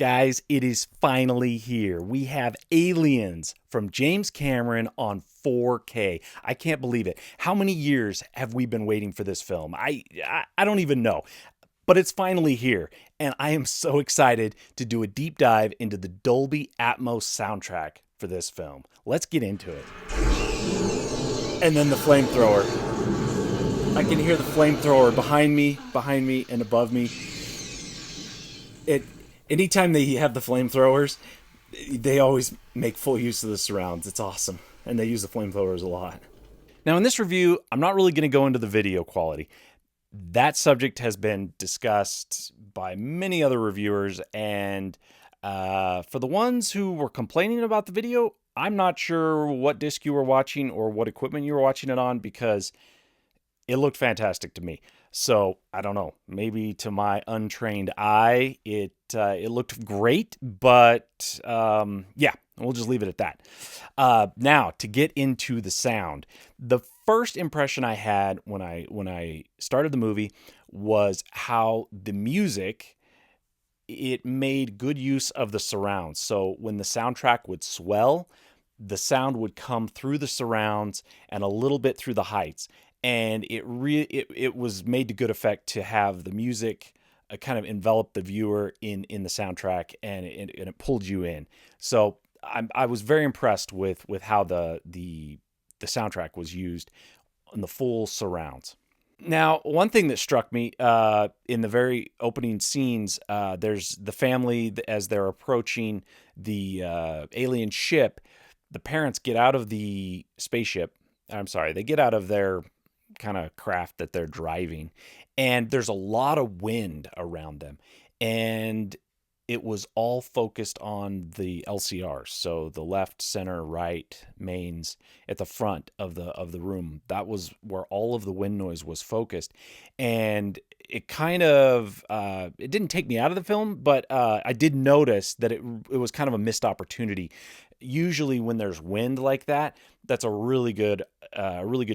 Guys, it is finally here. We have Aliens from James Cameron on 4K. I can't believe it. How many years have we been waiting for this film? I don't even know. But it's finally here, and I am so excited to do a deep dive into the Dolby Atmos soundtrack for this film. Let's get into it. And then the flamethrower. I can hear the flamethrower behind me, and above me. Anytime they have the flamethrowers, they always make full use of the surrounds. It's awesome. And they use the flamethrowers a lot. Now, in this review, I'm not really going to go into the video quality. That subject has been discussed by many other reviewers. And for the ones who were complaining about the video, I'm not sure what disc you were watching or what equipment you were watching it on, because it looked fantastic to me. So I don't know, maybe to my untrained eye, it looked great, but yeah, we'll just leave it at that. Now to get into the sound, the first impression I had when I started the movie was how the music, it made good use of the surrounds. So when the soundtrack would swell, the sound would come through the surrounds and a little bit through the heights. And it was made to good effect to have the music kind of envelop the viewer in the soundtrack, and it pulled you in. So I was very impressed with how the soundtrack was used in the full surrounds. Now, one thing that struck me in the very opening scenes, there's the family as they're approaching the alien ship. The parents get out of the spaceship. I'm sorry, they get out of their kind of craft that they're driving, and there's a lot of wind around them, and it was all focused on the LCRs, so the left, center, right mains at the front of the room. That was where all of the wind noise was focused, and it kind of it didn't take me out of the film, but I did notice that it was kind of a missed opportunity. Usually when there's wind like that, that's a really good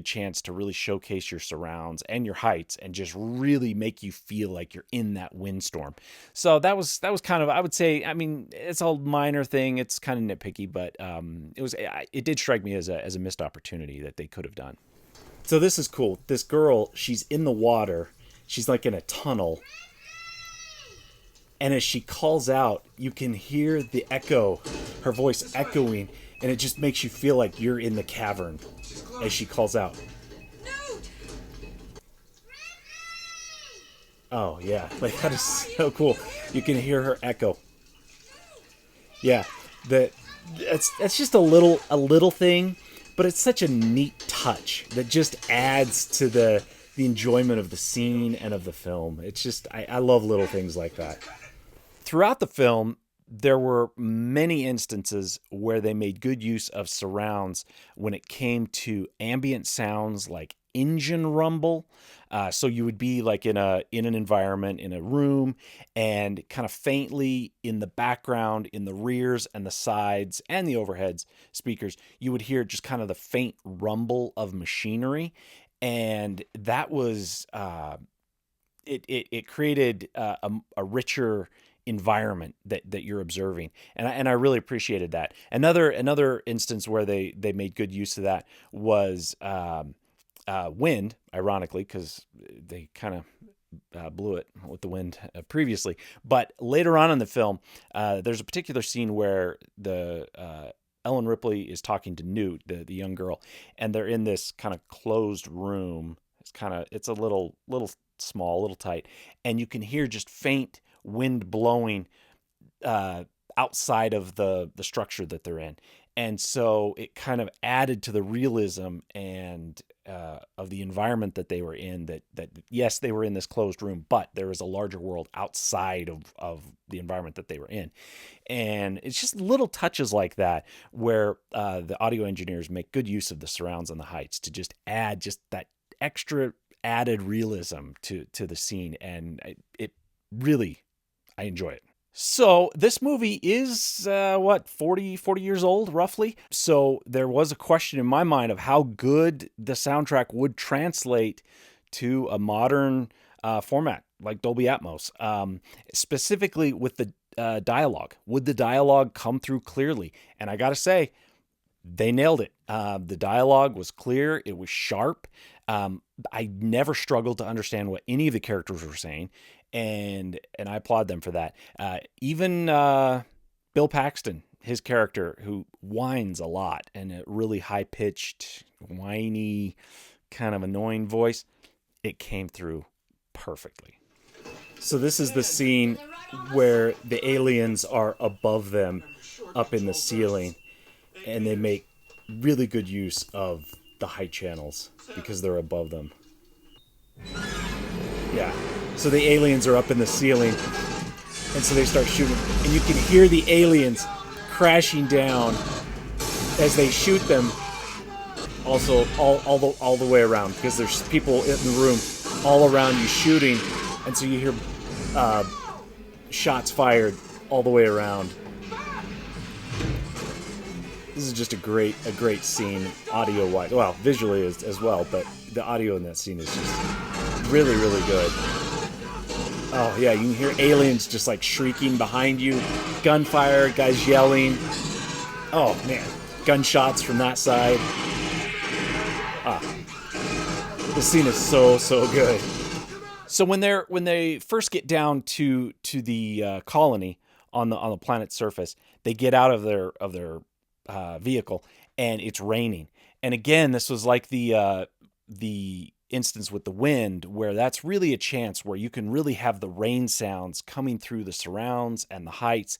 chance to really showcase your surrounds and your heights and just really make you feel like you're in that windstorm. So that was kind of, I would say, I mean, it's a minor thing. It's kind of nitpicky, but it did strike me as a missed opportunity that they could have done. So this is cool. This girl, she's in the water. She's like in a tunnel. And as she calls out, you can hear the echo, her voice echoing, and it just makes you feel like you're in the cavern as she calls out. Oh, yeah. Like, that is so cool. You can hear her echo. Yeah. That's just a little thing, but it's such a neat touch that just adds to the enjoyment of the scene and of the film. It's just, I love little things like that. Throughout the film, there were many instances where they made good use of surrounds when it came to ambient sounds like engine rumble. So you would be like in an environment, in a room, and kind of faintly in the background, in the rears and the sides and the overheads speakers, you would hear just kind of the faint rumble of machinery. And that was, it created a richer environment that you're observing, and I really appreciated that. Another instance where they made good use of that was wind, ironically, because they kind of blew it with the wind previously. But later on in the film, there's a particular scene where the Ellen Ripley is talking to Newt, the young girl, and they're in this kind of closed room. It's a little small, a little tight, and you can hear just faint wind blowing outside of the structure that they're in. And so it kind of added to the realism and of the environment that they were in, that yes, they were in this closed room, but there is a larger world outside of the environment that they were in. And it's just little touches like that where the audio engineers make good use of the surrounds and the heights to just add just that extra added realism to the scene. And it really, I enjoy it. So this movie is, 40 years old, roughly. So there was a question in my mind of how good the soundtrack would translate to a modern format like Dolby Atmos, specifically with the dialogue? Would the dialogue come through clearly? And I got to say, they nailed it. The dialogue was clear. It was sharp. I never struggled to understand what any of the characters were saying, and I applaud them for that. Even Bill Paxton, his character, who whines a lot and a really high-pitched, whiny, kind of annoying voice, it came through perfectly. So this is the scene where the aliens are above them, up in the ceiling, and they make really good use of the height channels because they're above them. Yeah. So the aliens are up in the ceiling, and so they start shooting, and you can hear the aliens crashing down as they shoot them. Also, all the way around, because there's people in the room all around you shooting, and so you hear shots fired all the way around. This is just a great scene, audio-wise. Well, visually as well, but the audio in that scene is just really, really good. Oh, yeah, you can hear aliens just, like, shrieking behind you. Gunfire, guys yelling. Oh, man. Gunshots from that side. This scene is so good. So when they first get down to the colony on the planet's surface, they get out of their vehicle, and it's raining. And again, this was like the instance with the wind, where that's really a chance where you can really have the rain sounds coming through the surrounds and the heights,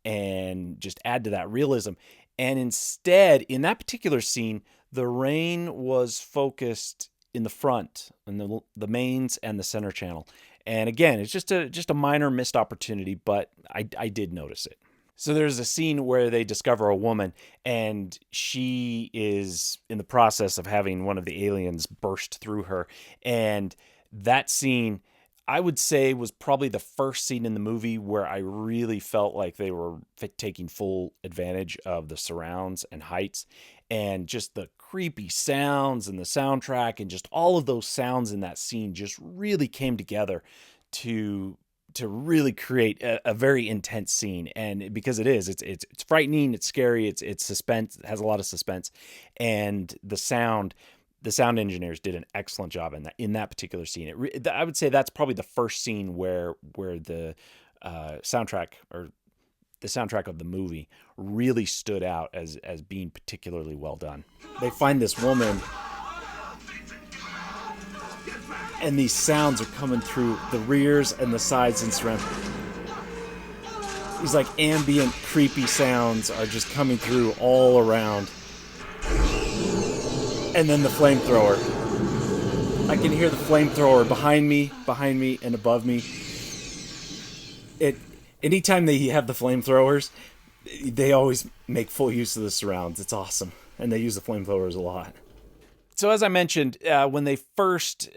and just add to that realism. And instead, in that particular scene, the rain was focused in the front, in the mains and the center channel. And again, it's just a minor missed opportunity, but I did notice it. So there's a scene where they discover a woman, and she is in the process of having one of the aliens burst through her. And that scene, I would say, was probably the first scene in the movie where I really felt like they were taking full advantage of the surrounds and heights, and just the creepy sounds and the soundtrack and just all of those sounds in that scene just really came together to really create a very intense scene. And because it's frightening, it's scary, it's suspense, it has a lot of suspense, and the sound engineers did an excellent job in that particular scene. I would say that's probably the first scene where the soundtrack of the movie really stood out as being particularly well done. They find this woman, and these sounds are coming through the rears and the sides and surrounds. These like ambient, creepy sounds are just coming through all around. And then the flamethrower. I can hear the flamethrower behind me, and above me. Anytime they have the flamethrowers, they always make full use of the surrounds. It's awesome. And they use the flamethrowers a lot. So as I mentioned, when they first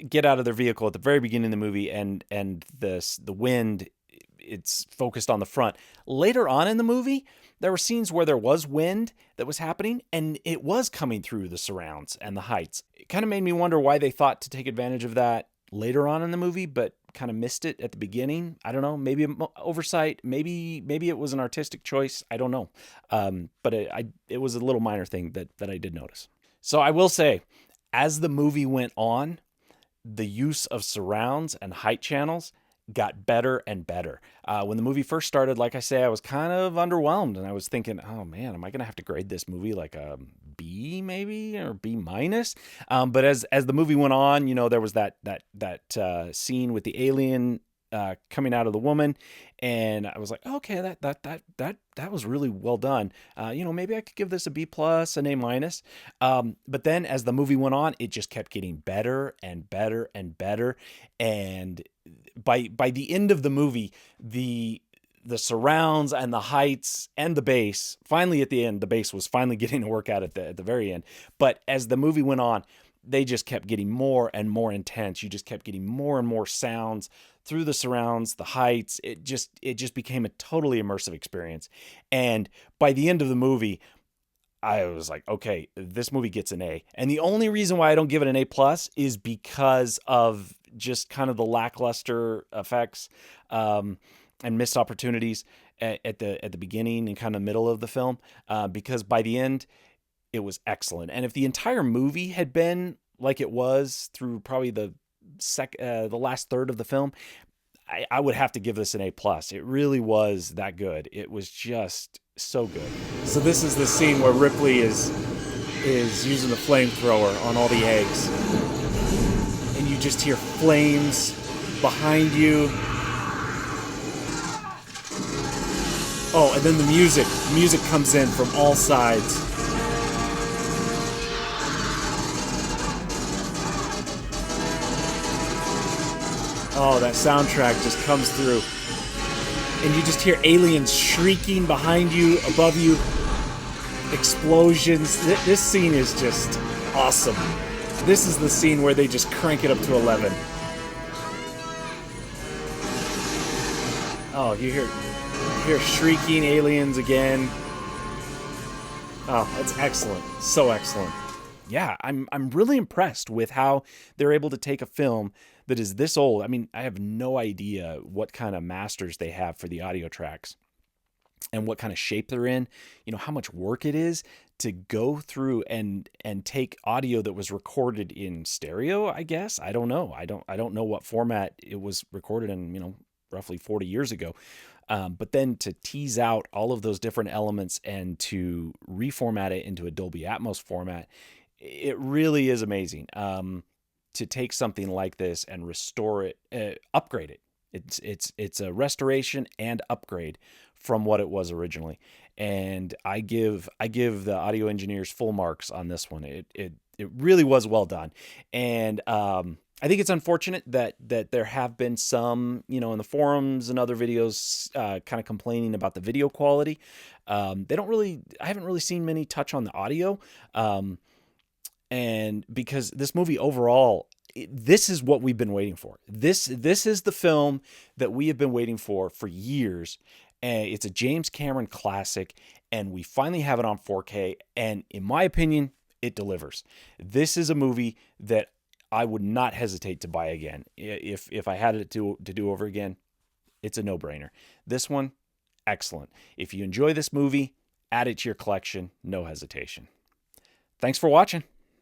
get out of their vehicle at the very beginning of the movie, and the wind, it's focused on the front. Later on in the movie, there were scenes where there was wind that was happening, and it was coming through the surrounds and the heights. It kind of made me wonder why they thought to take advantage of that later on in the movie, but kind of missed it at the beginning. I don't know, maybe oversight, maybe it was an artistic choice. I don't know. But it was a little minor thing that I did notice. So I will say, as the movie went on, the use of surrounds and height channels got better and better. When the movie first started, like I say, I was kind of underwhelmed, and I was thinking, oh man, am I going to have to grade this movie like a B maybe, or B minus? But as the movie went on, there was that scene with the alien coming out of the woman, and I was like, okay, that was really well done. Maybe I could give this a B plus, an A minus. But then as the movie went on, it just kept getting better and better and better, and by the end of the movie, the surrounds and the heights and the bass, finally at the end, the bass was finally getting to work out at the very end. But as the movie went on, they just kept getting more and more intense. You just kept getting more and more sounds through the surrounds, the heights. It just became a totally immersive experience. And by the end of the movie, I was like, okay, this movie gets an A. And the only reason why I don't give it an A plus is because of just kind of the lackluster effects. and missed opportunities at the beginning and kind of middle of the film, because by the end it was excellent. And if the entire movie had been like it was through probably the last third of the film, I would have to give this an A+. It really was that good. It was just so good. So this is the scene where Ripley is using the flamethrower on all the eggs, and you just hear flames behind you. Oh, and then the music comes in from all sides. Oh, that soundtrack just comes through. And you just hear aliens shrieking behind you, above you. Explosions. This scene is just awesome. This is the scene where they just crank it up to 11. Oh, you hear shrieking aliens again. Oh, that's excellent. So excellent. Yeah, I'm really impressed with how they're able to take a film that is this old. I mean, I have no idea what kind of masters they have for the audio tracks and what kind of shape they're in, how much work it is to go through and take audio that was recorded in stereo, I guess. I don't know. I don't know what format it was recorded in, roughly 40 years ago. But then to tease out all of those different elements and to reformat it into a Dolby Atmos format, it really is amazing. To take something like this and restore it, upgrade it. It's a restoration and upgrade from what it was originally. And I give the audio engineers full marks on this one. It really was well done. And I think it's unfortunate that there have been some, in the forums and other videos, kind of complaining about the video quality. I haven't really seen many touch on the audio. And because this movie overall, this is what we've been waiting for. This is the film that we have been waiting for years. And it's a James Cameron classic, and we finally have it on 4K. And in my opinion, it delivers. This is a movie that I would not hesitate to buy again. If I had it to do over again, it's a no-brainer. This one, excellent. If you enjoy this movie, add it to your collection, no hesitation. Thanks for watching.